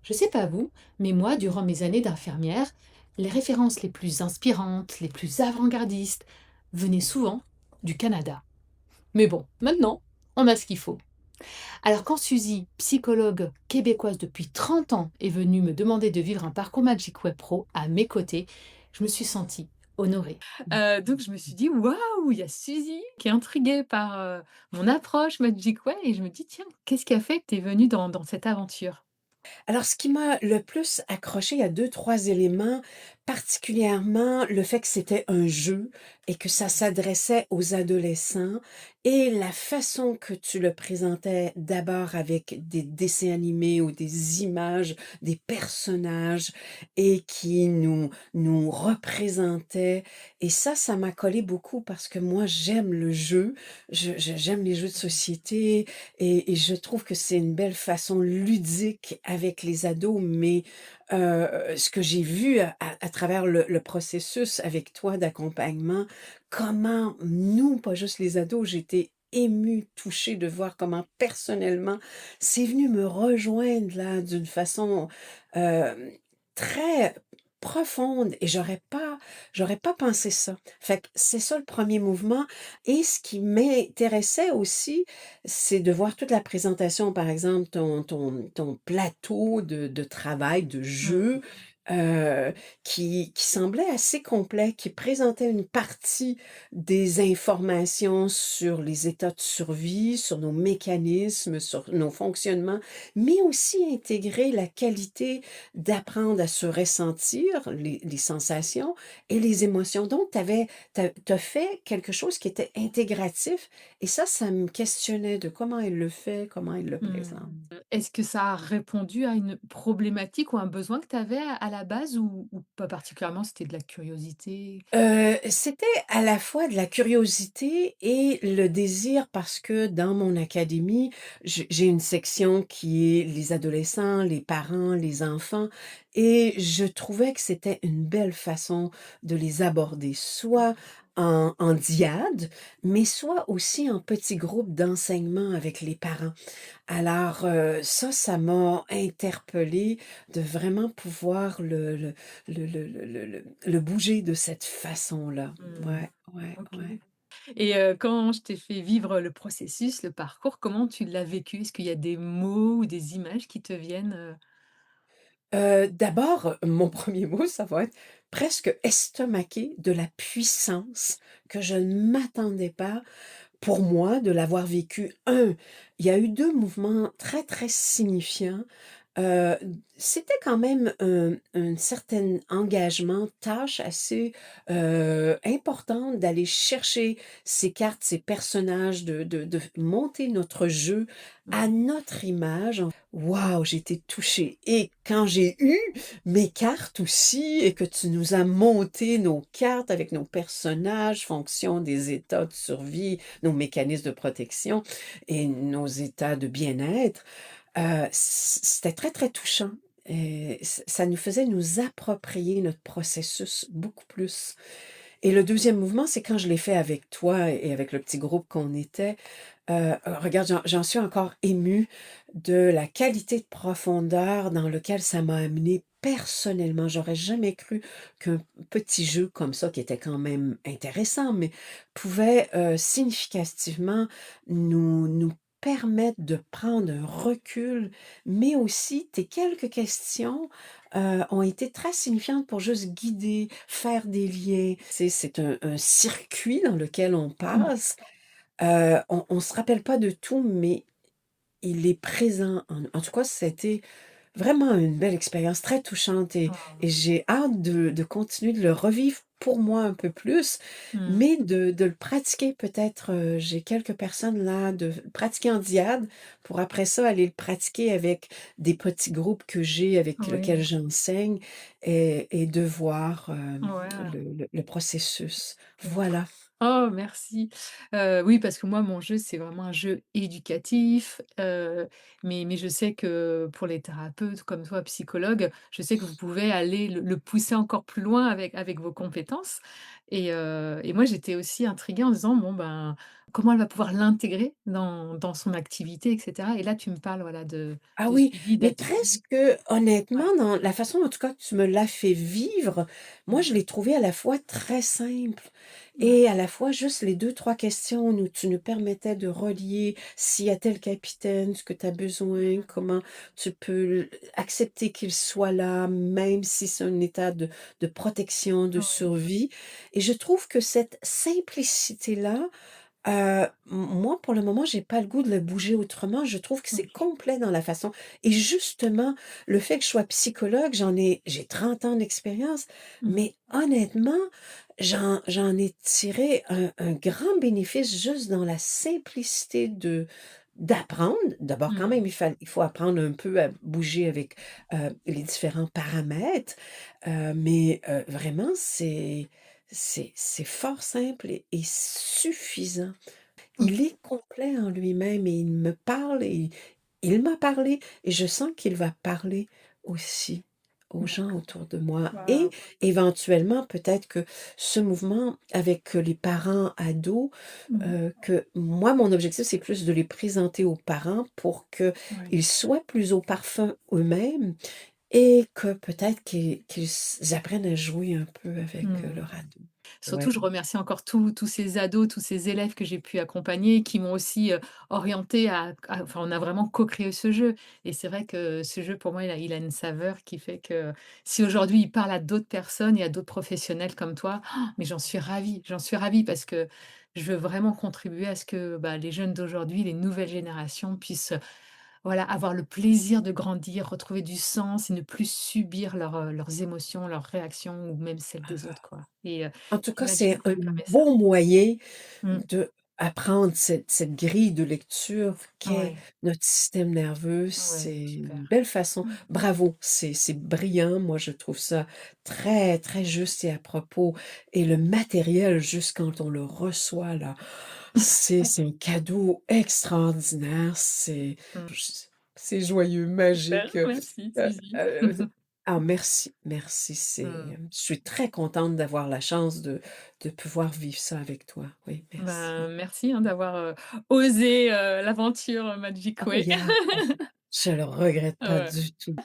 Je sais pas vous, mais moi, durant mes années d'infirmière, les références les plus inspirantes, les plus avant-gardistes, venaient souvent du Canada. Mais bon, maintenant, on a ce qu'il faut. Alors quand Suzy, psychologue québécoise depuis 30 ans, est venue me demander de vivre un parcours Magic Web Pro à mes côtés, je me suis sentie honorée. Donc je me suis dit: «Waouh, il y a Suzy qui est intriguée par, mon approche Magic Way» et je me dis: «Tiens, qu'est-ce qui a fait que tu es venue dans cette aventure?» Alors, ce qui m'a le plus accroché, il y a 2-3 éléments, particulièrement le fait que c'était un jeu et que ça s'adressait aux adolescents et la façon que tu le présentais, d'abord avec des dessins animés ou des images, des personnages et qui nous représentaient et ça m'a collé beaucoup parce que moi, j'aime le jeu, j'aime les jeux de société, et je trouve que c'est une belle façon ludique avec les ados, mais ce que j'ai vu à travers le processus avec toi d'accompagnement, comment nous, pas juste les ados, j'étais émue, touchée de voir comment personnellement, c'est venu me rejoindre là d'une façon, hem, très profonde et j'aurais pas pensé ça. Fait que c'est ça le premier mouvement et ce qui m'intéressait aussi, c'est de voir toute la présentation, par exemple, ton plateau de travail, de jeu, Mmh. heu, qui semblait assez complet, qui présentait une partie des informations sur les états de survie, sur nos mécanismes, sur nos fonctionnements, mais aussi intégrer la qualité d'apprendre à se ressentir, les sensations et les émotions. Donc tu as fait quelque chose qui était intégratif et ça me questionnait de comment elle le fait, comment elle le présente. Mmh. Est-ce que ça a répondu à une problématique ou un besoin que tu avais à la base ou pas particulièrement, c'était de la curiosité? C'était à la fois de la curiosité et le désir parce que dans mon académie, j'ai une section qui est les adolescents, les parents, les enfants et je trouvais que c'était une belle façon de les aborder, soit en diade, mais soit aussi en petits groupes d'enseignement avec les parents. Alors, ça m'a interpellée de vraiment pouvoir le bouger de cette façon-là. Mmh. Ouais, ouais, OK. ouais. Et quand je t'ai fait vivre le processus, le parcours, comment tu l'as vécu? Est-ce qu'il y a des mots ou des images qui te viennent? D'abord, mon premier mot, ça va être presque estomaqué de la puissance que je ne m'attendais pas pour moi de l'avoir vécu. Il y a eu 2 mouvements très, très signifiants. Heu, C'était quand même un certain engagement, tâche assez, importante d'aller chercher ces cartes, ces personnages, de monter notre jeu à Mmh. notre image. Waouh, j'ai été touchée et quand j'ai eu mes cartes aussi et que tu nous as monté nos cartes avec nos personnages, fonction des états de survie, nos mécanismes de protection et nos états de bien-être, c'était très, très touchant et ça nous faisait nous approprier notre processus beaucoup plus et le deuxième mouvement, c'est quand je l'ai fait avec toi et avec le petit groupe qu'on était, regarde, j'en suis encore émue de la qualité de profondeur dans lequel ça m'a amenée personnellement. J'aurais jamais cru qu'un petit jeu comme ça, qui était quand même intéressant, mais pouvait, significativement nous permettre de prendre un recul, mais aussi tes quelques questions, ont été très signifiantes pour juste guider, faire des liens. C'est un circuit dans lequel on passe. On se rappelle pas de tout, mais il est présent. En tout cas, c'était vraiment une belle expérience, très touchante et Oh. j'ai hâte de continuer de le revivre pour moi un peu plus, Mmh. mais de le pratiquer peut-être, j'ai quelques personnes là, de pratiquer en diade pour après ça aller le pratiquer avec des petits groupes que j'ai avec lesquels Oui. j'enseigne et de voir, Ouais. le processus. Voilà. Oh merci. Oui, parce que moi, mon jeu, c'est vraiment un jeu éducatif, mais je sais que pour les thérapeutes comme toi, psychologues, je sais que vous pouvez aller le pousser encore plus loin avec vos compétences et moi, j'étais aussi intriguée en disant: «Bon, ben, comment elle va pouvoir l'intégrer dans son activité et cetera et là, tu me parles, voilà, Ah de oui, suivi, mais d'atelier. presque honnêtement, dans la façon en tout cas que tu me l'as fait vivre, moi Mmh. je l'ai trouvé à la fois très simple Ouais. et à la fois juste les deux trois questions où tu nous permettais de relier s'il y a tel capitaine, ce que tu as besoin, comment tu peux accepter qu'il soit là, même si c'est un état de protection, de Ouais. survie. Et je trouve que cette simplicité-là, moi, pour le moment, j'ai pas le goût de le bouger autrement. Je trouve que c'est OK. complet dans la façon et justement, le fait que je sois psychologue, j'ai 30 ans d'expérience, Mmh. mais honnêtement, j'en ai tiré un grand bénéfice juste dans la simplicité d'apprendre. D'abord, quand Mmh. même, il faut apprendre un peu à bouger avec, les différents paramètres, mais vraiment, c'est fort simple et suffisant. OK. Il est complet en lui-même et il me parle et il m'a parlé et je sens qu'il va parler aussi aux gens D'accord. autour de moi et Waouh! éventuellement peut-être que ce mouvement avec les parents ados, Mmh. que moi mon objectif c'est plus de les présenter aux parents pour Ouais. qu'ils soient plus au parfum eux-mêmes et que peut-être qu'ils apprennent à jouer un peu avec, Mmh. leur ado. Surtout, Ouais. je remercie encore tous ces ados, tous ces élèves que j'ai pu accompagner, qui m'ont aussi, orientée enfin, on a vraiment co-créé ce jeu et c'est vrai que ce jeu, pour moi, il a une saveur qui fait que si aujourd'hui il parle à d'autres personnes et à d'autres professionnels comme toi, mais j'en suis ravie parce que je veux vraiment contribuer à ce que, bah, les jeunes d'aujourd'hui, les nouvelles générations puissent, voilà, avoir le plaisir de grandir, retrouver du sens et ne plus subir leurs émotions, leurs réactions ou même celles des autres, quoi En tout et cas, mettre du c'est un concret ça. beau moyen Mmh. d'apprendre cette grille de lecture qu'est Ouais, notre système nerveux. ouais, C'est une super. belle façon. Mmh. Bravo, c'est brillant. Moi, je trouve ça très, très juste et à propos et le matériel, juste quand on le reçoit là, c'est un cadeau extraordinaire. Mmh. C'est joyeux, Super, magique, merci, c'est heu gentil. merci, merci, Mmh. je suis très contente d'avoir la chance de pouvoir vivre ça avec toi. Oui, Ben, merci. merci, hein, d'avoir, osé, l'aventure, Magic Oh Way. yeah! Oh, je le regrette pas Ouais. du tout.